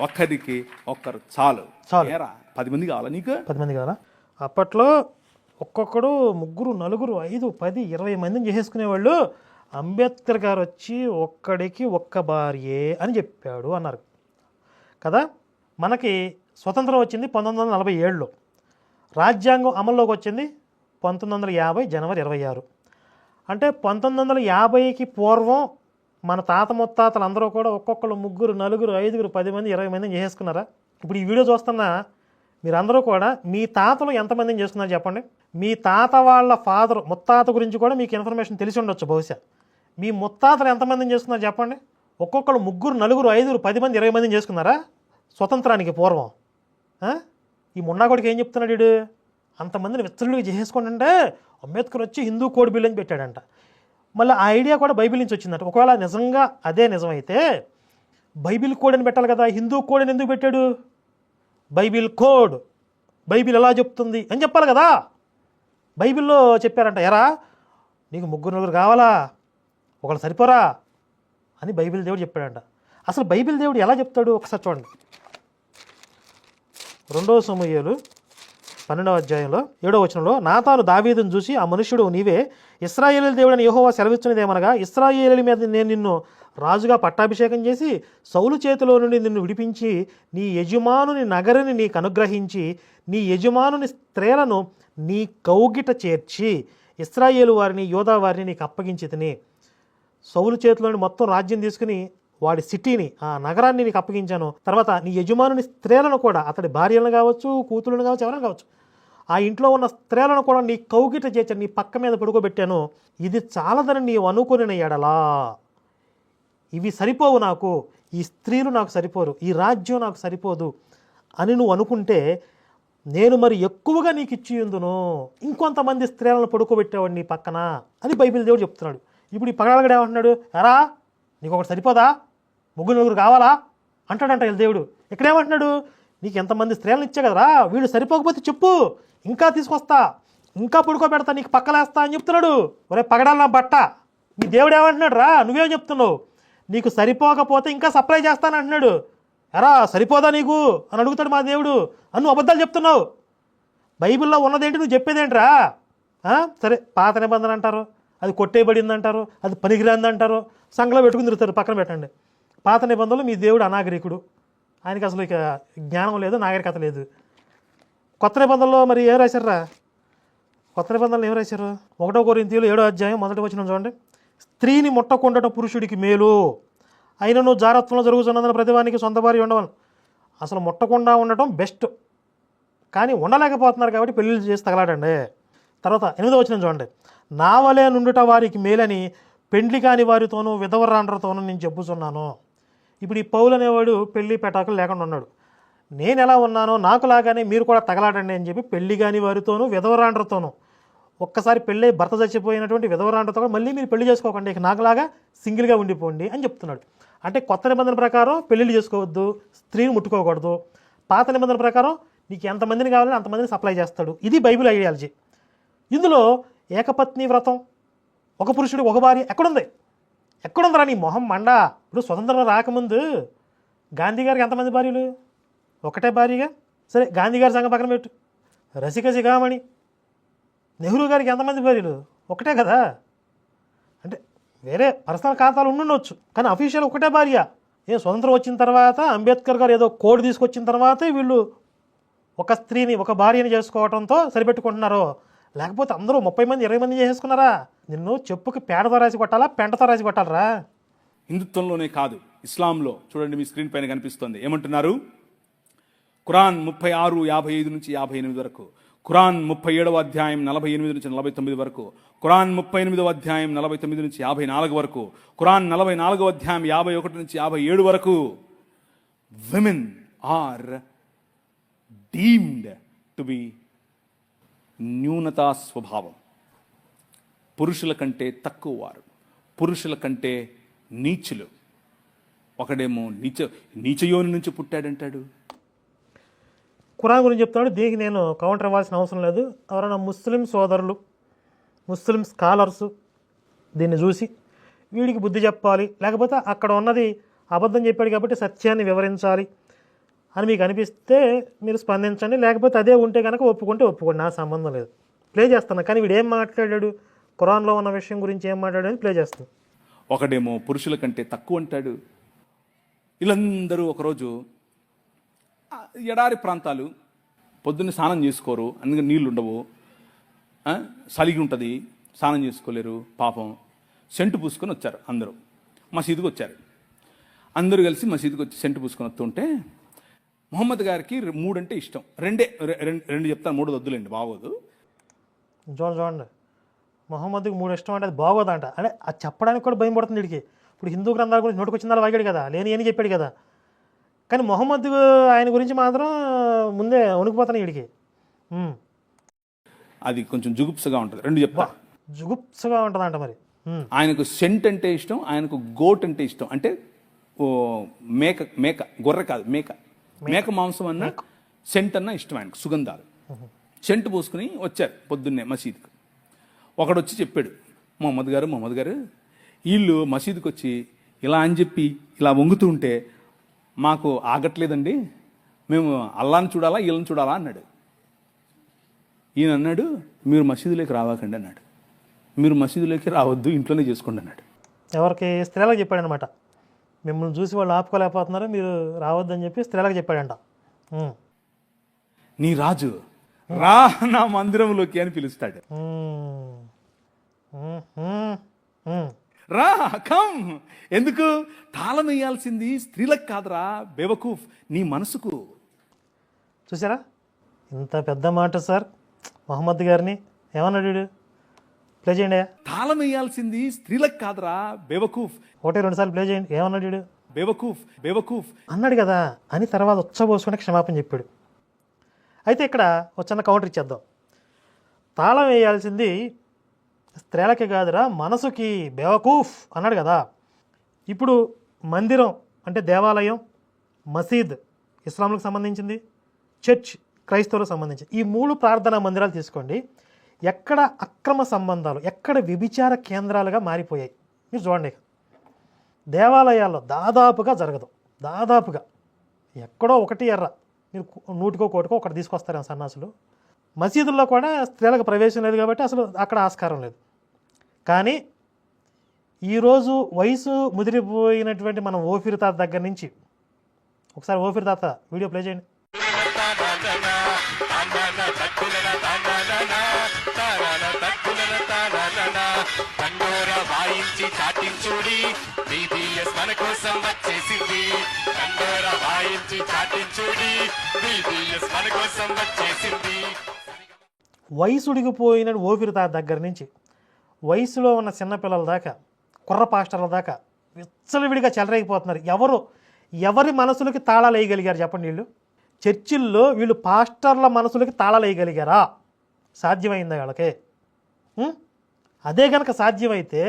ఒక్కరికి ఒక్కరు చాలు. 10 మంది కావాలా నీకు? 10 మంది కావాలా? అప్పట్లో ఒక్కొక్కడు 3, 4, 5, 10, 20 మందిని చేసేసుకునేవాళ్ళు. అంబేద్కర్ గారు వచ్చి ఒక్కడికి ఒక్క భార్యే అని చెప్పాడు అన్నారు కదా. మనకి స్వతంత్రం వచ్చింది 1947లో, రాజ్యాంగం అమల్లోకి వచ్చింది 1950 జనవరి 26. అంటే 1950కి పూర్వం మన తాత ముత్తాతలు అందరూ కూడా ఒక్కొక్కరు 3, 4, 5, 10 మంది 20 మందిని చేసుకున్నారా? ఇప్పుడు ఈ వీడియో చూస్తున్న మీరందరూ కూడా మీ తాతలు ఎంతమందిని చేసుకున్నారు చెప్పండి. మీ తాత వాళ్ళ ఫాదర్ ముత్తాత గురించి కూడా మీకు ఇన్ఫర్మేషన్ తెలిసి ఉండొచ్చు బహుశా. మీ ముత్తాతలు ఎంతమందిని చేసుకున్నారు చెప్పండి. ఒక్కొక్కరు 3, 4, 5, 10 మంది 20 మందిని చేసుకున్నారా స్వతంత్రానికి పూర్వం? ఈ మున్నాగోడికి ఏం చెప్తున్నాడు వీడు? అంతమందిని విచ్చలుడిగా చేసేసుకోండి అంటే అంబేద్కర్ వచ్చి హిందూ కోడ్ బిల్ అని పెట్టాడంట. మళ్ళీ ఆ ఐడియా కూడా బైబిల్ నుంచి వచ్చిందంట. ఒకవేళ నిజంగా అదే నిజమైతే బైబిల్ కోడ్ అని పెట్టాలి కదా, హిందూ కోడ్ అని ఎందుకు పెట్టాడు? బైబిల్ కోడ్, బైబిల్ ఎలా చెప్తుంది అని చెప్పాలి కదా. బైబిల్లో చెప్పారంట, ఎరా నీకు 3, 4 కావాలా, ఒకళ్ళు సరిపోరా అని బైబిల్ దేవుడు చెప్పాడంట. అసలు బైబిల్ దేవుడు ఎలా చెప్తాడు ఒకసారి చూడండి. 2 సమూయేలు 12వ అధ్యాయంలో 7వ వచనంలో, నాతాను దావీదును చూసి, ఆ మనుష్యుడు నీవే, ఇశ్రాయేలు దేవుడని యెహోవా సెలవిస్తున్నదేమనగా, ఇశ్రాయేలు మీద నేను నిన్ను రాజుగా పట్టాభిషేకం చేసి సౌలు చేతిలో నుండి నిన్ను విడిపించి నీ యజమానుని నగరిని నీకు అనుగ్రహించి నీ యజమానుని స్త్రీలను నీ కౌగిట చేర్చి ఇశ్రాయేలు వారిని యోధా వారిని నీకు అప్పగించి తిని, సౌలు చేతిలోని మొత్తం రాజ్యం తీసుకుని వాడి సిటీని, ఆ నగరాన్ని నీకు అప్పగించాను. తర్వాత నీ యజమానుని స్త్రీలను కూడా, అతడి భార్యలను కావచ్చు, కూతురులను కావచ్చు, ఎవరైనా కావచ్చు, ఆ ఇంట్లో ఉన్న స్త్రీలను కూడా నీ కౌగిట చేర్చాను, నీ పక్క మీద పడుకోబెట్టాను. ఇది చాలదని నీవు అనుకుని ఎడలా, ఇవి సరిపోవు నాకు, ఈ స్త్రీలు నాకు సరిపోరు, ఈ రాజ్యం నాకు సరిపోదు అని నువ్వు అనుకుంటే నేను మరి ఎక్కువగా నీకు ఇచ్చి ఉందును, ఇంకొంతమంది స్త్రీలను పడుకోబెట్టేవాడు నీ పక్కన అని బైబిల్ దేవుడు చెప్తున్నాడు. ఇప్పుడు ఈ పగలగడ ఏమంటున్నాడు? ఎరా నీకు ఒకటి సరిపోదా, 3, 4 కావాలా అంటాడంట దేవుడు. ఇక్కడేమంటున్నాడు? నీకు ఎంతమంది స్త్రీలను ఇచ్చా కదరా, వీడు సరిపోకపోతే చెప్పు, ఇంకా తీసుకొస్తా, ఇంకా పడుకోబెడతా, నీకు పక్కలేస్తా అని చెప్తున్నాడు. ఒరే పగడాల బట్ట, మీ దేవుడు ఏమంటున్నాడు రా, నువ్వేం చెప్తున్నావు? నీకు సరిపోకపోతే ఇంకా సప్లై చేస్తానంటున్నాడు. ఎరా సరిపోదా నీకు అని అడుగుతాడు మా దేవుడు. నువ్వు అబద్ధాలు చెప్తున్నావు. బైబిల్లో ఉన్నదేంటి, నువ్వు చెప్పేదేంట్రా? సరే, పాత నిబంధన అంటారు, అది కొట్టేయబడింది అంటారు, అది పనికిరాంది అంటారు, సంఘంలో పెట్టుకుని తిరుగుతారు. పక్కన పెట్టండి. పాత నిబంధనలు మీ దేవుడు అనాగరికుడు, ఆయనకి అసలు ఇక జ్ఞానం లేదు, నాగరికత లేదు. కొత్త నిబంధనలో మరి ఏం రాశారా? కొత్త నిబంధనలు ఏం రాశారు? 1 కొరింథీయులు 7వ అధ్యాయం 1వ వచనం చూడండి. స్త్రీని ముట్టకుండట పురుషుడికి మేలు, అయినను జారత్వంలో జరుగుతున్నందున ప్రతివానికి సొంత భార్య ఉండవలను. అసలు ముట్టకుండా ఉండటం బెస్ట్, కానీ ఉండలేకపోతున్నారు కాబట్టి పెళ్ళిళ్ళు చేసి తగలాడండి. తర్వాత 8వ వచనం చూడండి. నా వలే నుండుట వారికి మేలని పెండ్లి కాని వారితోనూ విధవరాండ్రతోనూ నేను చెప్పుచున్నాను. ఇప్పుడు ఈ పౌలు అనేవాడు పెళ్లి పెటాకులు లేకుండా ఉన్నాడు. నేను ఎలా ఉన్నానో నాకులాగానే మీరు కూడా తగలాడండి అని చెప్పి పెళ్లి కాని వారితోనూ విధవరాండ్రతోనూ, ఒక్కసారి పెళ్ళి భర్త చచ్చిపోయినటువంటి విధవరాండ్రతో కూడా మళ్ళీ మీరు పెళ్లి చేసుకోకండి, ఇక నాకులాగా సింగిల్గా ఉండిపోండి అని చెప్తున్నాడు. అంటే కొత్త నిబంధన ప్రకారం పెళ్ళిళ్ళు చేసుకోవద్దు, స్త్రీని ముట్టుకోకూడదు. పాత నిబంధన ప్రకారం నీకు ఎంతమందిని కావాలని అంతమందిని సప్లై చేస్తాడు. ఇది బైబిల్ ఐడియాలజీ. ఇందులో ఏకపత్ని వ్రతం, ఒక పురుషుడు ఒక భార్య ఎక్కడుందిరా నీ మొహం మండ? ఇప్పుడు స్వతంత్రం రాకముందు గాంధీ గారికి ఎంతమంది భార్యలు? ఒకటే భార్యగా. సరే, గాంధీ గారి సంఘం పక్కన పెట్టు. రసిక శిఖామణి నెహ్రూ గారికి ఎంతమంది భార్యలు? ఒకటే కదా. అంటే వేరే పర్సనల్ ఖాతాలు ఉండుండొచ్చు, కానీ అఫీషియల్ ఒకటే భార్య. స్వతంత్రం వచ్చిన తర్వాత అంబేద్కర్ గారు ఏదో కోడ్ తీసుకొచ్చిన తర్వాతే వీళ్ళు ఒక స్త్రీని ఒక భార్యని చేసుకోవడంతో సరిపెట్టుకుంటున్నారు. లేకపోతే అందరూ 30 మంది 20 మంది చేసేసుకున్నారా? నిన్ను చెప్పుకి పేడతో రాసి కొట్టాలా, పెంటతో రాసి కొట్టాలరా? హిందుత్వంలోనే కాదు, ఇస్లాంలో చూడండి, మీ స్క్రీన్ పైన కనిపిస్తుంది. ఏమంటున్నారు? ఖురాన్ 36:55 నుంచి 58 వరకు, ఖురాన్ 37వ అధ్యాయం 48 నుంచి 49 వరకు, ఖురాన్ 38వ అధ్యాయం 49 నుంచి 54 వరకు, ఖురాన్ 44వ అధ్యాయం 51 నుంచి 57 వరకు, women are deemed to be న్యూనతా స్వభావం, పురుషుల కంటే తక్కువ వారు, పురుషుల కంటే నీచులు. ఒకడేమో నీచయోని నుంచి పుట్టాడంటాడు. ఖురాన్ గురించి చెప్తున్నాడు. దీనికి నేను కౌంటర్ ఇవ్వాల్సిన అవసరం లేదు. ఎవరైనా ముస్లిం సోదరులు, ముస్లిం స్కాలర్సు దీన్ని చూసి వీడికి బుద్ధి చెప్పాలి, లేకపోతే అక్కడ ఉన్నది అబద్ధం చెప్పాడు కాబట్టి సత్యాన్ని వివరించాలి అని మీకు అనిపిస్తే మీరు స్పందించండి. లేకపోతే అదే ఉంటే కనుక ఒప్పుకుంటే ఒప్పుకోండి, నా సంబంధం లేదు. ప్లే చేస్తాను. కానీ వీడు ఏం మాట్లాడాడు, ఖురాన్లో ఉన్న విషయం గురించి ఏం మాట్లాడాడు అని ప్లే చేస్తాను. ఒకడేమో పురుషుల కంటే తక్కువ అంటాడు. వీళ్ళందరూ ఒకరోజు ఎడారి ప్రాంతాలు, పొద్దున్న స్నానం చేసుకోరు, అందుకని నీళ్ళు ఉండవు. సలిగి ఉంటుంది, స్నానం చేసుకోలేరు పాపం. సెంటు పూసుకొని వచ్చారు అందరూ, మసీదుకి వచ్చారు. అందరూ కలిసి మసీదుకి వచ్చి సెంటు పూసుకొని వస్తుంటే మొహమ్మద్ గారికి 3 అంటే ఇష్టం. రెండు చెప్తాను, 3 వద్దులేండి, బాగోదు. చూడండి, మొహమ్మద్కి 3 ఇష్టం అంటే అది బాగోదంట. అంటే అది చెప్పడానికి కూడా భయం పడుతుంది వీడికి. ఇప్పుడు హిందూ గ్రంథాల గురించి నోటికొచ్చిందా వాగాడు కదా, లేని అని చెప్పాడు కదా. కానీ మొహమ్మద్ ఆయన గురించి మాత్రం ముందే వణికిపోతాను వీడికి. అది కొంచెం జుగుప్సగా ఉంటుంది. 2 చెప్తా. జుగుప్సగా ఉంటుందంట మరి. ఆయనకు సెంట్ అంటే ఇష్టం, ఆయనకు గోట్ అంటే ఇష్టం. అంటే మేక గొర్రె కాదు, మేక మాంసం అన్న సెంట్ అన్న ఇష్టం ఆయనకు, సుగంధాలు. సెంట్ పూసుకుని వచ్చారు పొద్దున్నే మసీదుకు. ఒకడు వచ్చి చెప్పాడు, మొహమ్మద్ గారు వీళ్ళు మసీదుకి వచ్చి ఇలా అని చెప్పి ఇలా వంగుతూ ఉంటే మాకు ఆగట్లేదండి, మేము అల్లాని చూడాలా వీళ్ళని చూడాలా అన్నాడు. ఈయన అన్నాడు, మీరు మసీదులోకి రావాకండి అన్నాడు. మీరు మసీదులోకి రావద్దు, ఇంట్లోనే చేసుకోండి అన్నాడు. ఎవరికి? స్త్రీలకు చెప్పాడనమాట. మిమ్మల్ని చూసి వాళ్ళు ఆపుకోలేకపోతున్నారు, మీరు రావద్దని చెప్పి స్త్రీలకు చెప్పాడంట. నీ రాజు రా నా మందిరంలోకి అని పిలుస్తాడు. రా కమ్. ఎందుకు? తాళం వేయాల్సింది స్త్రీలకు కాదురా బేవకూఫ్, నీ మనసుకు. చూసారా ఇంత పెద్ద మాట సార్ మొహమ్మద్ గారిని. ఏమన్నాడు వీడు? ప్లే చేయండి. తాళం వేయాల్సింది స్త్రీలకు కాదురా బేవకూఫ్. 1-2 సార్లు ప్లే చేయండి. ఏమన్నాడు వీడు? బేవకూఫ్ అన్నాడు కదా అని తర్వాత ఉచ్చబోసుకుని క్షమాపణ చెప్పాడు. అయితే ఇక్కడ ఒక చిన్న కౌంటర్ ఇచ్చేద్దాం. తాళం వేయాల్సింది స్త్రీలకి కాదురా మనసుకి బేవకూఫ్ అన్నాడు కదా. ఇప్పుడు మందిరం అంటే దేవాలయం, మసీద్ ఇస్లాంలకు సంబంధించింది, చర్చ్ క్రైస్తవులకు సంబంధించి ఈ 3 ప్రార్థనా మందిరాలు తీసుకోండి. ఎక్కడ అక్రమ సంబంధాలు, ఎక్కడ వ్యభిచార కేంద్రాలుగా మారిపోయాయి మీరు చూడండి. దేవాలయాల్లో దాదాపుగా జరగదు, దాదాపుగా ఎక్కడో ఒకటి ఎర్ర, మీరు 100కో 1కోటికో ఒకటి తీసుకొస్తారు సన్నాసులు. మసీదుల్లో కూడా స్త్రీలకు ప్రవేశం లేదు కాబట్టి అసలు అక్కడ ఆస్కారం లేదు. కానీ ఈరోజు వయసు ముదిరిపోయినటువంటి మనం ఓఫీర్ తాత దగ్గర నుంచి ఒకసారి ఓఫీర్ తాత వీడియో ప్లే చేయండి. వాయించి చాటించుడి బీబీఎస్ మన కోసం వచ్చేసింది. కండోర వాయించి చాటించుడి బీబీఎస్ మన కోసం వచ్చేసింది. వయసుడిగిపోయిన ఓఫీర్ తాత దగ్గర నుంచి వయసులో ఉన్న చిన్నపిల్లల దాకా, కుర్ర పాస్టర్ల దాకా విచ్చలవిడిగా చెలరేగిపోతున్నారు. ఎవరి మనసులకి తాళాలు వేయగలిగారు చెప్పండి? వీళ్ళు చర్చిల్లో వీళ్ళు పాస్టర్ల మనసులకి తాళాలు వేయగలిగారా? సాధ్యమైందా వాళ్ళకి? అదే కనుక సాధ్యమైతే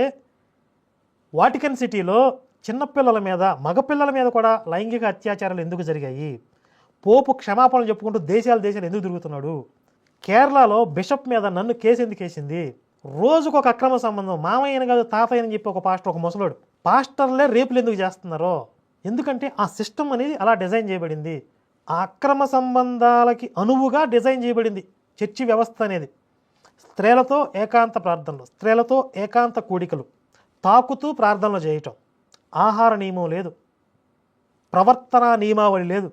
వాటికన్ సిటీలో చిన్నపిల్లల మీద, మగపిల్లల మీద కూడా లైంగిక అత్యాచారాలు ఎందుకు జరిగాయి? పోపు క్షమాపణలు చెప్పుకుంటూ దేశాలు ఎందుకు తిరుగుతున్నాడు? కేరళలో బిషప్ మీద నన్ను కేసు ఎందుకు వేసింది? రోజుకు ఒక అక్రమ సంబంధం, మామయ్యని కాదు తాతయ్యని చెప్పి ఒక పాస్టర్, ఒక ముసలోడు. పాస్టర్లే రేపులు ఎందుకు చేస్తున్నారో? ఎందుకంటే ఆ సిస్టమ్ అనేది అలా డిజైన్ చేయబడింది. ఆ అక్రమ సంబంధాలకి అనువుగా డిజైన్ చేయబడింది చర్చి వ్యవస్థ అనేది. స్త్రీలతో ఏకాంత ప్రార్థనలు, స్త్రీలతో ఏకాంత కూడికలు, తాకుతూ ప్రార్థనలు చేయటం, ఆహార నియమం లేదు, ప్రవర్తన నియమావళి లేదు.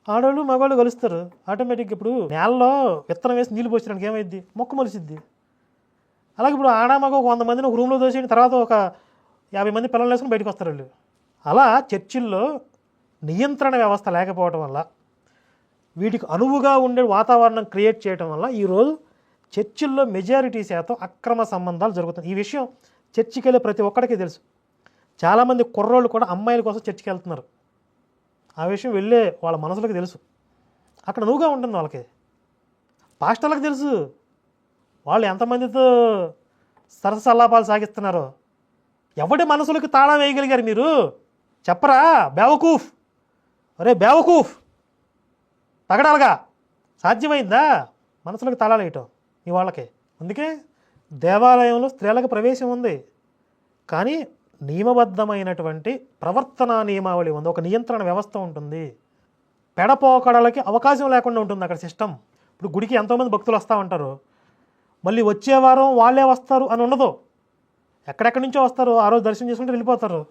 ఆడవాళ్ళు మగవాళ్ళు కలుస్తారు ఆటోమేటిక్గా. ఇప్పుడు నేలలో విత్తనం వేసి నీళ్ళు పోసడానికి ఏమైద్ది? మొక్క మొలిసిద్ది. అలాగే ఇప్పుడు ఆడమగ ఒక 100 మందిని ఒక రూమ్లో దోసేయండి, తర్వాత ఒక 50 మంది పిల్లలు వేసుకుని బయటకు వస్తారు వాళ్ళు. అలా చర్చిల్లో నియంత్రణ వ్యవస్థ లేకపోవడం వల్ల, వీటికి అనువుగా ఉండే వాతావరణం క్రియేట్ చేయడం వల్ల ఈరోజు చర్చిల్లో మెజారిటీ శాతం అక్రమ సంబంధాలు జరుగుతున్నాయి. ఈ విషయం చర్చికి వెళ్ళే ప్రతి ఒక్కడికి తెలుసు. చాలామంది కుర్రోళ్ళు కూడా అమ్మాయిల కోసం చర్చికి వెళ్తున్నారు. ఆ విషయం వెళ్ళే వాళ్ళ మనసులకు తెలుసు. అక్కడ నువ్వుగా ఉంటుంది వాళ్ళకి. పాస్టర్లకు తెలుసు వాళ్ళు ఎంతమందితో సరసల్లాపాలు సాగిస్తున్నారో. ఎవడి మనసులకు తాళం వేయగలిగారు మీరు? చెప్పరా బేవకూఫ్? అరే బేవకూఫ్, తగడాలుగా సాధ్యమైందా మనసులకు తాళాలు వేయటం ఈ వాళ్ళకి? అందుకే దేవాలయంలో స్త్రీలకు ప్రవేశం ఉంది, కానీ నియమబద్ధమైనటువంటి ప్రవర్తనా నియమావళి ఉంది, ఒక నియంత్రణ వ్యవస్థ ఉంటుంది. పెడపోకడలకి అవకాశం లేకుండా ఉంటుంది అక్కడ సిస్టమ్. ఇప్పుడు గుడికి ఎంతోమంది భక్తులు వస్తూ ఉంటారు, మళ్ళీ వచ్చే వారం వాళ్ళే వస్తారు అని ఉండదు. ఎక్కడెక్కడి నుంచో వస్తారు, ఆ రోజు దర్శనం చేసుకుంటే వెళ్ళిపోతారు.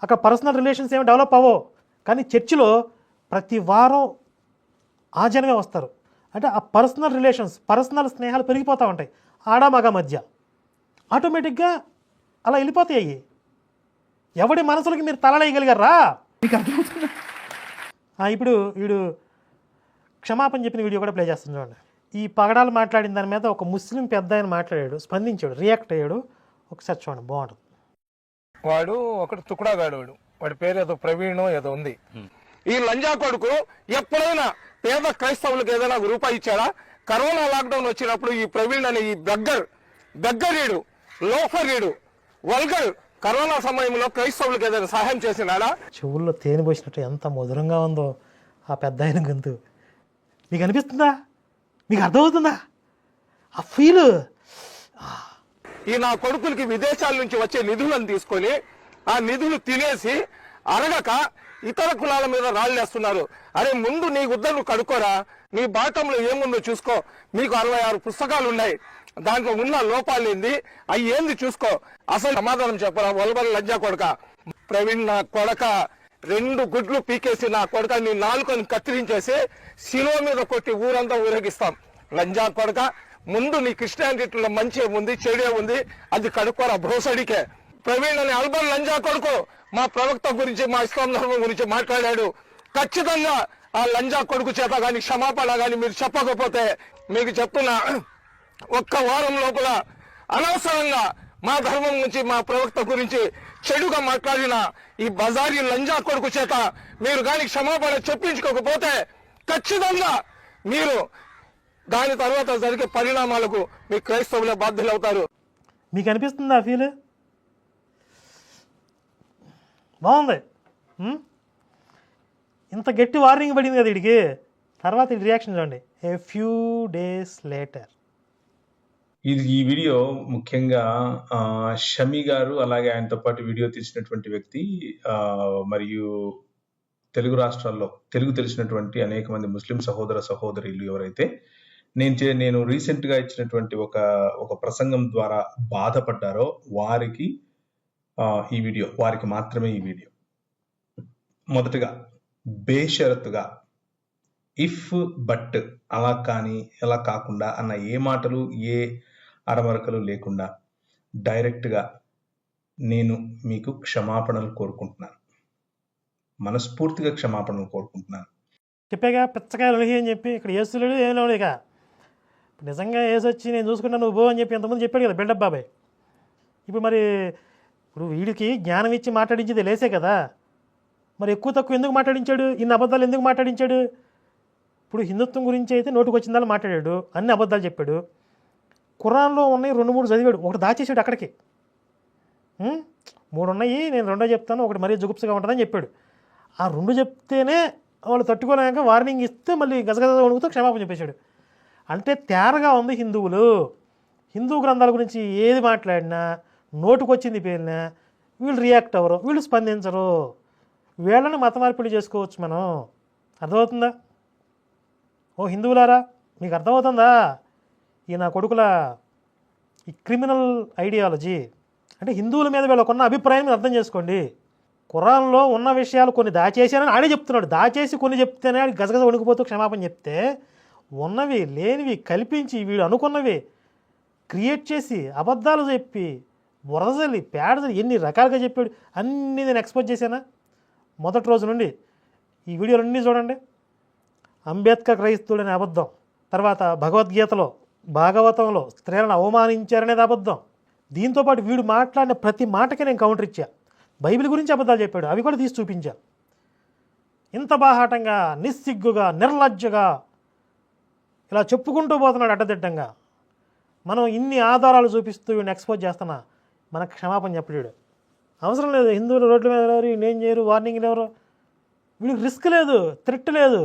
అక్కడ పర్సనల్ రిలేషన్స్ ఏమి డెవలప్ అవ్వవు. కానీ చర్చిలో ప్రతి వారం ఆ జనమే వస్తారు. అంటే ఆ పర్సనల్ రిలేషన్స్, పర్సనల్ స్నేహాలు పెరిగిపోతూ ఉంటాయి ఆడ మగ మధ్య. ఆటోమేటిక్గా అలా వెళ్ళిపోతాయి అవి. ఎవడి మనసులకి మీరు తలలేయగలిగారా? మీకు అర్థమవుతుందా? ఇప్పుడు వీడు క్షమాపణ చెప్పిన వీడియో కూడా ప్లే చేస్తుంది చూడండి. ఈ పగడాలు మాట్లాడిన దాని మీద ఒక ముస్లిం పెద్ద ఆయన మాట్లాడాడు, స్పందించాడు, రియాక్ట్ అయ్యాడు. ఒకసారి చూడండి, బాగుంటుంది. వాడు ఒకటి తుకుడాగాడు, వాడి పేరు ఏదో ప్రవీణ్ ఏదో ఉంది. ఈ లంజా కొడుకు ఎప్పుడైనా పేద క్రైస్తవులకు ఏదైనా రూపాయి ఇచ్చాడా? కరోనా లాక్డౌన్ వచ్చినప్పుడు ఈ ప్రవీణ్ అనే ఈ బెగ్గరీడు, లోఫరీడు, వల్గర్ కరోనా సమయంలో క్రైస్తవులకు ఏదైనా సహాయం చేసినాడా? చెవుల్లో తేనె పోసినట్టు ఎంత మధురంగా ఉందో ఆ పెద్ద ఆయన గొంతు. మీకు అనిపిస్తుందా? మీకు అర్థమవుతుందా ఆ ఫీల్? ఈ నా కొడుకులకి విదేశాల నుంచి వచ్చే నిధులను తీసుకొని ఆ నిధులు తినేసి అరగక ఇతర కులాల మీద రాళ్ళేస్తున్నారు. అరే ముందు నీ గుద్దలు కడుక్కోరా, నీ బాటంలో ఏముందో చూసుకో. మీకు 66 పుస్తకాలు ఉన్నాయి, దాంట్లో ఉన్న లోపాలు ఏంది, అవి ఏంది చూసుకో. అసలు సమాధానం చెప్పరా వల్బల్ లంజా కొడక. ప్రవీణ్ నా కొడక, 2 గుడ్లు పీకేసి నా కొడక నీ నాలుకని కత్తిరించేసి శిలువ మీద కొట్టి ఊరంతా ఊరేగిస్తాం. లంజా కొడక, ముందు నీ క్రిస్టియానిటీలో మంచి ఉంది, చెడే ఉంది, అది కడుక్కోరా భ్రోసడికే. ప్రవీణ్ అనే అల్బల్ లంజా కొడుకు మా ప్రవక్త గురించి, మా ఇస్లాం ధర్మం గురించి మాట్లాడాడు. ఖచ్చితంగా ఆ లంజా కొడుకు చేత గాని క్షమాపణ గాని మీరు చెప్పకపోతే మీకు చెప్తున్నా, ఒక్క వారం లోపల అనవసరంగా మా ధర్మం గురించి, మా ప్రవక్త గురించి చెడుగా మాట్లాడిన ఈ బజారీ లంజా కొడుకు చేత మీరు గాని క్షమాపణ చెప్పించుకోకపోతే ఖచ్చితంగా మీరు దాని తర్వాత జరిగే పరిణామాలకు మీ క్రైస్తవులే బాధ్యులవుతారు. మీకు అనిపిస్తుందా ఫీల్? బాగుంది. ఇంత గట్టి వార్నింగ్ పడింది కదా వీడికి. తర్వాత ఈ రియాక్షన్ చూడండి. A few days later. ఈ వీడియో ముఖ్యంగా షమి గారు, అలాగే ఆయనతో పాటు వీడియో తీసినటువంటి వ్యక్తి, మరియు తెలుగు రాష్ట్రాల్లో తెలుగు తెలిసినటువంటి అనేక మంది ముస్లిం సహోదర సహోదరులు ఎవరైతే నేను రీసెంట్ గా ఇచ్చినటువంటి ఒక ప్రసంగం ద్వారా బాధపడ్డారో వారికి ఈ వీడియో, వారికి మాత్రమే ఈ వీడియో. మొదటగా బేషరతుగా ఇఫ్ బట్ అలా కానీ ఎలా కాకుండా అన్న ఏ మాటలు ఏ అరమరకలు లేకుండా డైరెక్ట్గా నేను మీకు క్షమాపణలు కోరుకుంటున్నాను, మనస్ఫూర్తిగా క్షమాపణలు కోరుకుంటున్నాను. చెప్పాగా పిచ్చకాయలు అని చెప్పి. ఇక్కడ ఏసులేడు ఏం లేవు. ఇక నిజంగా ఏసు వచ్చి నేను చూసుకుంటా నువ్వు బో అని చెప్పి ఎంతమంది చెప్పాడు కదా బిల్డప్ బాబాయ్. ఇప్పుడు వీడికి జ్ఞానం ఇచ్చి మాట్లాడించేది లేసే కదా. మరి ఎక్కువ తక్కువ ఎందుకు మాట్లాడించాడు? ఇన్ని అబద్ధాలు ఎందుకు మాట్లాడించాడు? ఇప్పుడు హిందుత్వం గురించి అయితే నోటికి వచ్చిందాలో మాట్లాడాడు, అన్ని అబద్ధాలు చెప్పాడు. ఖురాన్లో ఉన్నాయి 2-3 చదివాడు, ఒకటి దాచేసాడు అక్కడికి. 3 ఉన్నాయి, నేను 2 చెప్తాను, ఒకటి మరీ జుగుప్సగా ఉంటుందని చెప్పాడు. ఆ 2 చెప్తేనే వాళ్ళు తట్టుకోలేక వార్నింగ్ ఇస్తే మళ్ళీ గజగజ వణుకుతూ క్షమాపణ చెప్పేశాడు. అంటే తేరగా ఉంది హిందువులు. హిందూ గ్రంథాల గురించి ఏది మాట్లాడినా, నోటుకు వచ్చింది పేలినా వీళ్ళు రియాక్ట్ అవ్వరు, వీళ్ళు స్పందించరు. వీళ్ళని మత మార్పిడి చేసుకోవచ్చు మనం. అర్థమవుతుందా? ఓ హిందువులారా, మీకు అర్థమవుతుందా ఈ నా కొడుకుల ఈ క్రిమినల్ ఐడియాలజీ? అంటే హిందువుల మీద వీళ్ళకున్న అభిప్రాయం మీరు అర్థం చేసుకోండి. ఖురాన్లో ఉన్న విషయాలు కొన్ని దాచేసానని ఆడే చెప్తున్నాడు. దాచేసి కొన్ని చెప్తేనే ఆడి గజగజ వణికిపోతూ క్షమాపణ చెప్తే, ఉన్నవి లేనివి కల్పించి వీడు అనుకున్నవి క్రియేట్ చేసి అబద్ధాలు చెప్పి బురదలి పేడజలి ఎన్ని రకాలుగా చెప్పాడు. అన్నీ నేను ఎక్స్పోజ్ చేశానా మొదటి రోజు నుండి. ఈ వీడియోలన్నీ చూడండి. అంబేద్కర్ క్రైస్తవుడనే అబద్ధం, తర్వాత భగవద్గీతలో భాగవతంలో స్త్రీలను అవమానించారనేది అబద్ధం. దీంతోపాటు వీడు మాట్లాడిన ప్రతి మాటకి నేను కౌంటర్ ఇచ్చా. బైబిల్ గురించి అబద్ధాలు చెప్పాడు, అవి కూడా తీసి చూపించా. ఇంత బాహాటంగా, నిస్సిగ్గుగా, నిర్లజ్జగా ఇలా చెప్పుకుంటూ పోతున్నాడు అడ్డదిడ్డంగా. మనం ఇన్ని ఆధారాలు చూపిస్తూ వీడిని ఎక్స్పోజ్ చేస్తున్నా, మనకు క్షమాపణ చెప్పలేడు. అవసరం లేదు. హిందువులు రోడ్ల మీద ఎవరు ఏం చేయరు, వార్నింగ్లు ఎవరు, వీడికి రిస్క్ లేదు, థ్రెట్ లేదు.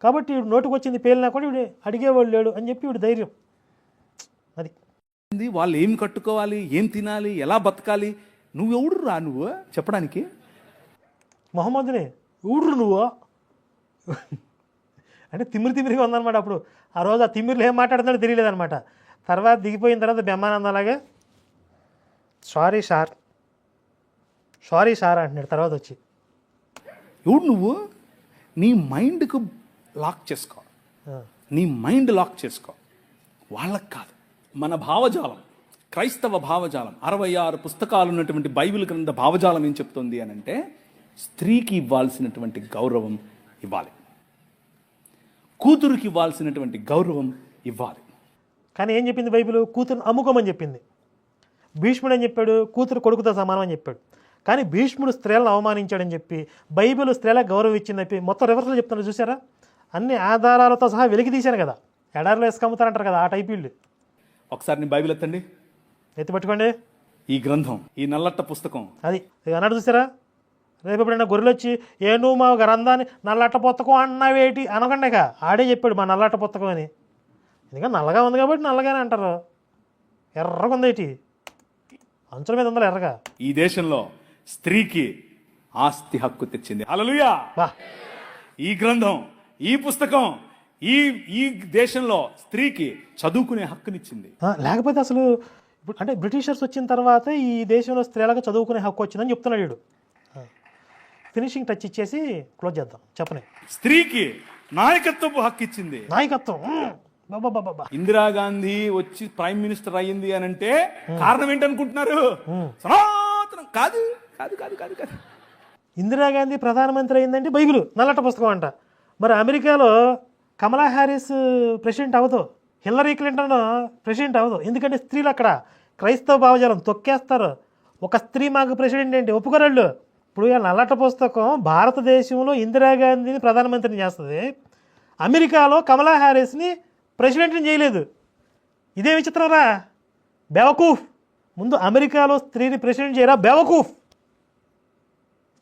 కాబట్టి వీడు నోటుకు వచ్చింది పేలినా కూడా వీడు అడిగేవాళ్ళు లేడు అని చెప్పి వీడు ధైర్యం. అది వాళ్ళు ఏం కట్టుకోవాలి, ఏం తినాలి, ఎలా బతకాలి, నువ్వెవడు రా నువ్వు చెప్పడానికి? మొహమ్మద్ని ఊడ్రు నువ్వు అంటే తిమ్మిరిగా ఉందన్నమాట. అప్పుడు ఆ రోజు ఆ తిమ్మిరిలో ఏం మాట్లాడుతున్నాడో తెలియలేదన్నమాట. తర్వాత దిగిపోయిన తర్వాత బ్రహ్మానందలాగే సారీ సార్ అంటున్నాడు. తర్వాత వచ్చి ఎవడు నువ్వు నీ మైండ్కు లాక్ చేసుకో. నీ మైండ్ లాక్ చేసుకో. వాళ్ళకి కాదు. మన భావజాలం, క్రైస్తవ భావజాలం, 66 పుస్తకాలు ఉన్నటువంటి బైబిల్ గ్రంథ భావజాలం ఏం చెప్తుంది అని అంటే, స్త్రీకి ఇవ్వాల్సినటువంటి గౌరవం ఇవ్వాలి, కూతురికి ఇవ్వాల్సినటువంటి గౌరవం ఇవ్వాలి. కానీ ఏం చెప్పింది బైబిల్? కూతురుని అమ్ముకోమని చెప్పింది. భీష్ముడు ఏం చెప్పాడు? కూతురు కొడుకుతో సమానం అని చెప్పాడు. కానీ భీష్ముడు స్త్రీలను అవమానించాడని చెప్పి బైబిల్ స్త్రీలకు గౌరవం ఇచ్చింది చెప్పి మొత్తం రివర్స్లో చెప్తున్నారు. చూసారా? అన్ని ఆధారాలతో సహా వెలికి తీశాను కదా. ఎడారిలో ఇసుకమ్ముతారంటారు కదా, ఆ టైప్ వీళ్ళు. ఒకసారి నీ బైబిల్ ఎత్తండి, ఎత్తిపట్టుకోండి. ఈ గ్రంథం, ఈ నల్లట్ట పుస్తకం. అది అన్నాడు చూసారా? రేపు ఎప్పుడైనా గొర్రెలు వచ్చి ఏను మా గ్రంథాన్ని నల్లట్ట పుస్తకం అన్నావేటి అనకండిక. ఆడే చెప్పాడు మా నల్లట్ట పుస్తకం అని. ఎందుకంటే నల్లగా ఉంది కాబట్టి నల్లగానే అంటారు. ఎర్రగా ఉంది ఏంటి? అంచుల మీద ఉందా ఎర్రగా? ఈ దేశంలో స్త్రీకి ఆస్తి హక్కు తెచ్చింది. హల్లెలూయా. బా, ఈ గ్రంథం, ఈ పుస్తకం ఈ దేశంలో స్త్రీకి చదువుకునే హక్కునిచ్చింది. లేకపోతే అసలు ఇప్పుడు అంటే బ్రిటిషర్స్ వచ్చిన తర్వాత ఈ దేశంలో స్త్రీలకు చదువుకునే హక్కు వచ్చిందని చెప్తున్నాడు వీడు. ఫినిషింగ్ టచ్ ఇచ్చేసి క్లోజ్ చేద్దాం. చెప్పని స్త్రీకి నాయకత్వపు హక్కు ఇచ్చింది. నాయకత్వం. బాబా, ఇందిరాగాంధీ వచ్చి ప్రైమ్ మినిస్టర్ అయ్యింది అని అంటే కారణం ఏంటనుకుంటున్నారు? సనాతనం. కాదు కాదు కాదు కాదు కాదు. ఇందిరాగాంధీ ప్రధానమంత్రి అయిందంటే బైబిల్ నల్లట పుస్తకం అంట. మరి అమెరికాలో కమలా హ్యారిస్ ప్రెసిడెంట్ అవ్వదు, హిల్లరీ క్లింటన్ ప్రెసిడెంట్ అవ్వదు. ఎందుకంటే స్త్రీలు అక్కడ క్రైస్తవ భావజాలం తొక్కేస్తారు. ఒక స్త్రీ మాకు ప్రెసిడెంట్ ఏంటి? ఒప్పుకోరాళ్ళు. ఇప్పుడు నల్లట పుస్తకం భారతదేశంలో ఇందిరాగాంధీని ప్రధానమంత్రిని చేస్తుంది, అమెరికాలో కమలా హ్యారిస్ని ప్రెసిడెంట్ని చేయలేదు. ఇదే విచిత్రం రా బేవకూఫ్. ముందు అమెరికాలో స్త్రీని ప్రెసిడెంట్ చేయరా బేవకూఫ్.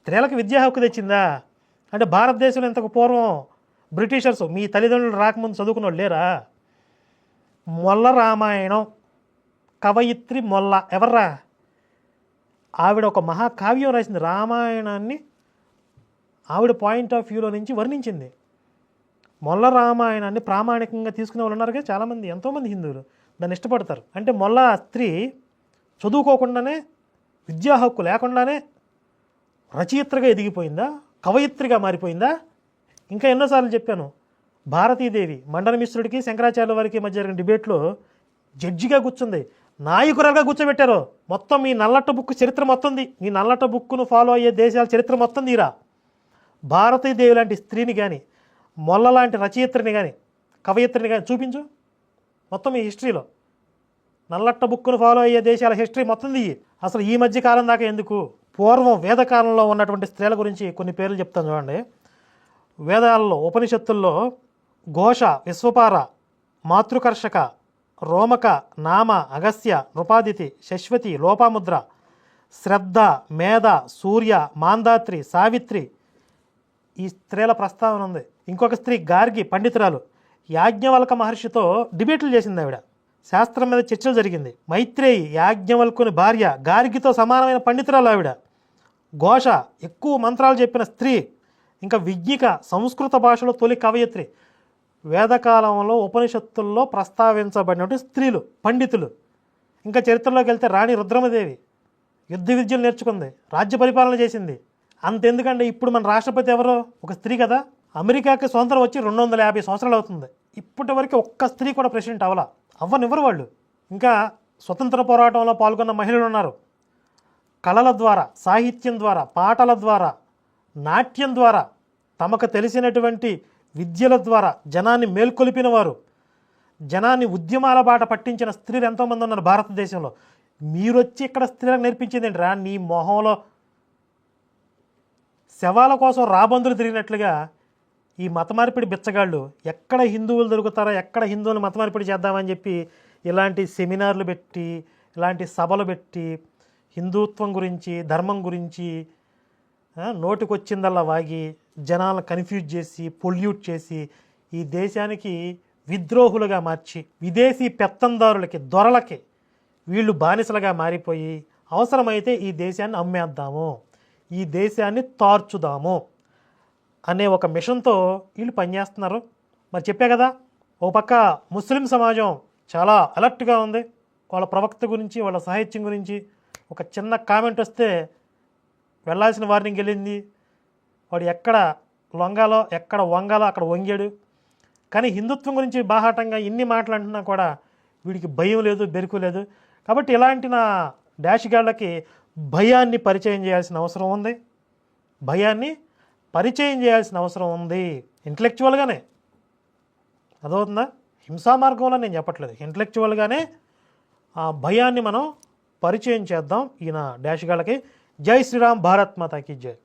స్త్రీలకు విద్యా హక్కు తెచ్చిందా అంటే భారతదేశంలో ఇంతకు పూర్వం బ్రిటిషర్స్ మీ తల్లిదండ్రులు రాకముందు చదువుకున్న వాళ్ళు లేరా? మొల్ల రామాయణం కవయిత్రి మొల్ల ఎవర్రా? ఆవిడ ఒక మహాకావ్యం రాసింది. రామాయణాన్ని ఆవిడ పాయింట్ ఆఫ్ వ్యూలో నుంచి వర్ణించింది. మొల్ల రామాయణాన్ని ప్రామాణికంగా తీసుకునే వాళ్ళు ఉన్నారుగా చాలామంది, ఎంతోమంది హిందువులు దాన్ని ఇష్టపడతారు. అంటే మొల్ల స్త్రీ చదువుకోకుండానే, విద్యా హక్కు లేకుండానే రచయిత్రిగా ఎదిగిపోయిందా, కవయిత్రిగా మారిపోయిందా? ఇంకా ఎన్నోసార్లు చెప్పాను, భారతీదేవి మండన మిశ్రుడికి శంకరాచార్యుల వారికి మధ్య జరిగిన డిబేట్లో జడ్జిగా కూర్చుంది, నాయకురాలుగా కూర్చోబెట్టారు. మొత్తం మీ నల్లట్ట బుక్ చరిత్ర మొత్తంది, మీ నల్లట్ట బుక్ను ఫాలో అయ్యే దేశాల చరిత్ర మొత్తం తీరా. భారతీదేవి లాంటి స్త్రీని కానీ, మొల్ల లాంటి రచయిత్రిని కానీ, కవయిత్రిని కానీ చూపించు మొత్తం ఈ హిస్టరీలో. నల్లట్ట బుక్ను ఫాలో అయ్యే దేశాల హిస్టరీ మొత్తం దిగి. అసలు ఈ మధ్య కాలం దాకా ఎందుకు, పూర్వం వేదకాలంలో ఉన్నటువంటి స్త్రీల గురించి కొన్ని పేర్లు చెప్తాను చూడండి. వేదాల్లో, ఉపనిషత్తుల్లో ఘోష, విశ్వపార, మాతృకర్షక, రోమక, నామ, అగస్త్య, నృపాదితి, శశ్వతి, లోపాముద్ర, శ్రద్ధ, మేధ, సూర్య, మాందాత్రి, సావిత్రి, ఈ స్త్రీల ప్రస్తావన ఉంది. ఇంకొక స్త్రీ గార్గి పండితురాలు, యాజ్ఞవల్క మహర్షితో డిబేట్లు చేసింది ఆవిడ, శాస్త్రం మీద చర్చలు జరిగింది. మైత్రేయి యాజ్ఞవల్కుని భార్య, గార్గితో సమానమైన పండితురాలు ఆవిడ. ఘోష ఎక్కువ మంత్రాలు చెప్పిన స్త్రీ. ఇంకా విజ్ఞిక సంస్కృత భాషలో తొలి కవయిత్రి. వేదకాలంలో ఉపనిషత్తుల్లో ప్రస్తావించబడినటువంటి స్త్రీలు, పండితులు. ఇంకా చరిత్రలోకి వెళ్తే రాణి రుద్రమదేవి యుద్ధ విద్యలు నేర్చుకుంది, రాజ్య పరిపాలన చేసింది. అంతెందుకంటే ఇప్పుడు మన రాష్ట్రపతి ఎవరో ఒక స్త్రీ కదా. అమెరికాకి స్వతంత్రం వచ్చి 250 సంవత్సరాలు అవుతుంది, ఇప్పటి వరకు ఒక్క స్త్రీ కూడా ప్రెసిడెంట్ అవ్వనివ్వరు వాళ్ళు. ఇంకా స్వతంత్ర పోరాటంలో పాల్గొన్న మహిళలు ఉన్నారు. కళల ద్వారా, సాహిత్యం ద్వారా, పాటల ద్వారా, నాట్యం ద్వారా, తమకు తెలిసినటువంటి విద్యల ద్వారా జనాన్ని మేల్కొలిపిన వారు, జనాన్ని ఉద్యమాల బాట పట్టించిన స్త్రీలు ఎంతోమంది ఉన్నారు భారతదేశంలో. మీరొచ్చి ఇక్కడ స్త్రీలకు నేర్పించింది ఏంటి రా? నీ మొహంలో శవాల కోసం రాబందులు తిరిగినట్లుగా ఈ మతమార్పిడి బిచ్చగాళ్ళు ఎక్కడ హిందువులు దొరుకుతారో, ఎక్కడ హిందువులు మతమార్పిడి చేద్దామని చెప్పి ఇలాంటి సెమినార్లు పెట్టి, ఇలాంటి సభలు పెట్టి హిందుత్వం గురించి, ధర్మం గురించి నోటికొచ్చిందల్లా వాగి జనాలను కన్ఫ్యూజ్ చేసి, పొల్యూట్ చేసి, ఈ దేశానికి విద్రోహులుగా మార్చి, విదేశీ పెత్తందారులకి, దొరలకి వీళ్ళు బానిసలుగా మారిపోయి, అవసరమైతే ఈ దేశాన్ని అమ్మేద్దాము, ఈ దేశాన్ని తార్చుదాము అనే ఒక మిషన్తో వీళ్ళు పనిచేస్తున్నారు. మరి చెప్పే కదా, ఓ పక్క ముస్లిం సమాజం చాలా అలర్ట్గా ఉంది. వాళ్ళ ప్రవక్త గురించి, వాళ్ళ సాహిత్యం గురించి ఒక చిన్న కామెంట్ వస్తే వెళ్ళాల్సిన వార్నింగ్ వెళ్ళింది. వాడు ఎక్కడ లొంగాలో, ఎక్కడ వంగాలో అక్కడ వంగాడు. కానీ హిందుత్వం గురించి బాహాటంగా ఇన్ని మాట్లాడుతున్నా కూడా వీడికి భయం లేదు, బెరుకు లేదు. కాబట్టి ఇలాంటి నా డాష్ గాళ్ళకి భయాన్ని పరిచయం చేయాల్సిన అవసరం ఉంది. భయాన్ని పరిచయం చేయాల్సిన అవసరం ఉంది ఇంటలెక్చువల్గానే. అదవుతుందా? హింసా మార్గంలో నేను చెప్పట్లేదు, ఇంటలెక్చువల్గానే ఆ భయాన్ని మనం పరిచయం చేద్దాం ఈయన డాష్ గాళ్ళకి. జై శ్రీరామ్, భారత్ మాతాకి జై.